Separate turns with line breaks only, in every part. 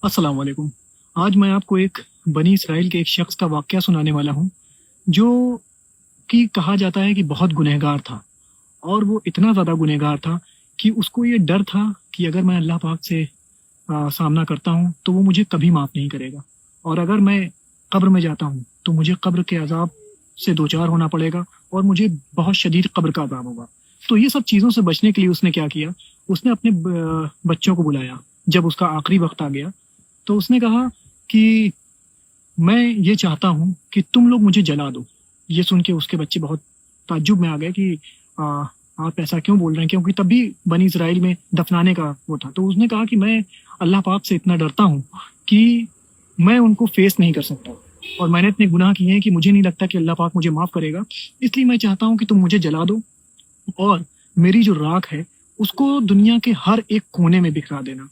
अस्सलाम वालेकुम। आज मैं आपको एक बनी इसराइल के एक शख्स का वाक़या सुनाने वाला हूँ, जो कि कहा जाता है कि बहुत गुनहगार था। और वो इतना ज़्यादा गुनहगार था कि उसको ये डर था कि अगर मैं अल्लाह पाक से सामना करता हूँ, तो वो मुझे कभी माफ़ नहीं करेगा। और अगर मैं कब्र में जाता हूँ, तो मुझे कब्र के अज़ाब से दो-चार होना पड़ेगा और मुझे बहुत शदीद कब्र का अज़ाब होगा। तो ये सब चीज़ों से बचने के लिए उसने क्या किया, उसने अपने बच्चों को बुलाया। जब उसका आखिरी वक़्त आ गया, तो उसने कहा कि मैं ये चाहता हूँ कि तुम लोग मुझे जला दो। ये सुन के उसके बच्चे बहुत ताज्जुब में आ गए कि आ, आप ऐसा क्यों बोल रहे हैं, क्योंकि तब भी बनी इज़राइल में दफनाने का वो था। तो उसने कहा कि मैं अल्लाह पाक से इतना डरता हूँ कि मैं उनको फेस नहीं कर सकता, और मैंने इतने गुनाह किए हैं कि मुझे नहीं लगता कि अल्लाह पाक मुझे माफ़ करेगा। इसलिए मैं चाहता हूँ कि तुम मुझे जला दो और मेरी जो राख है उसको दुनिया के हर एक कोने में बिखरा देना,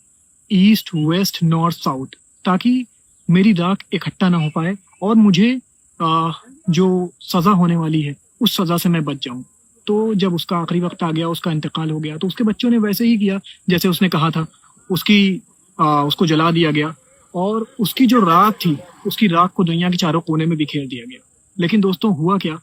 ईस्ट वेस्ट नॉर्थ साउथ, ताकि मेरी राख इकट्ठा ना हो पाए और मुझे जो सज़ा होने वाली है उस सज़ा से मैं बच जाऊं। तो जब उसका आखिरी वक्त आ गया, उसका इंतकाल हो गया, तो उसके बच्चों ने वैसे ही किया जैसे उसने कहा था। उसको जला दिया गया और उसकी जो राख थी, उसकी राख को दुनिया के चारों कोने में बिखेर दिया गया। लेकिन दोस्तों, हुआ क्या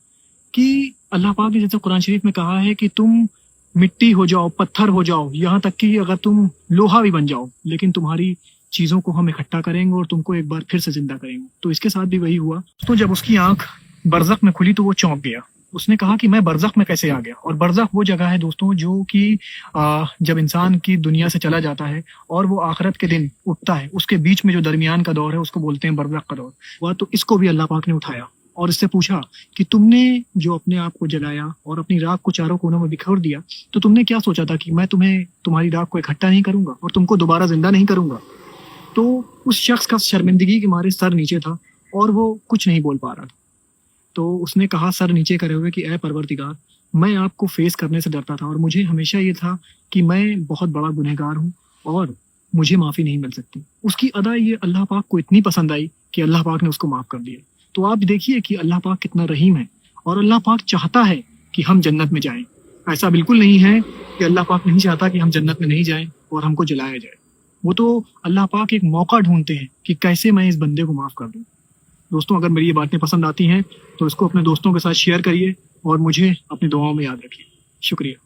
कि अल्लाह पाक ने जैसे कुरान शरीफ में कहा है कि तुम मिट्टी हो जाओ, पत्थर हो जाओ, यहाँ तक कि अगर तुम लोहा भी बन जाओ, लेकिन तुम्हारी चीज़ों को हम इकट्ठा करेंगे और तुमको एक बार फिर से जिंदा करेंगे। तो इसके साथ भी वही हुआ। तो जब उसकी आंख बरज़ख में खुली तो वो चौंक गया। उसने कहा कि मैं बरज़ख में कैसे आ गया। और बरज़ख वो जगह है दोस्तों जो कि जब इंसान की दुनिया से चला जाता है और वो आखिरत के दिन उठता है, उसके बीच में जो दरमियान का दौर है उसको बोलते हैं बरज़ख का दौर। वह तो इसको भी अल्लाह पाक ने उठाया और इससे पूछा कि तुमने जो अपने आप को जलाया और अपनी राख को चारों कोनों में बिखेर दिया, तो तुमने क्या सोचा था कि मैं तुम्हें तुम्हारी राख को इकट्ठा नहीं करूंगा और तुमको दोबारा जिंदा नहीं करूंगा। तो उस शख्स का शर्मिंदगी के मारे सर नीचे था और वो कुछ नहीं बोल पा रहा था। तो उसने कहा सर नीचे करे हुए कि ऐ परवरदिगार, मैं आपको फेस करने से डरता था और मुझे हमेशा ये था कि मैं बहुत बड़ा गुनहगार हूँ और मुझे माफ़ी नहीं मिल सकती। उसकी अदा ये अल्लाह पाक को इतनी पसंद आई कि अल्लाह पाक ने उसको माफ़ कर दिया। तो आप देखिए कि अल्लाह पाक कितना रहीम है और अल्लाह पाक चाहता है कि हम जन्नत में जाएं। ऐसा बिल्कुल नहीं है कि अल्लाह पाक नहीं चाहता कि हम जन्नत में नहीं जाएं और हमको जलाया जाए। वो तो अल्लाह पाक एक मौका ढूंढते हैं कि कैसे मैं इस बंदे को माफ़ कर दूं। दोस्तों, अगर मेरी ये बातें पसंद आती हैं तो इसको अपने दोस्तों के साथ शेयर करिए और मुझे अपनी दुआओं में याद रखिए। शुक्रिया।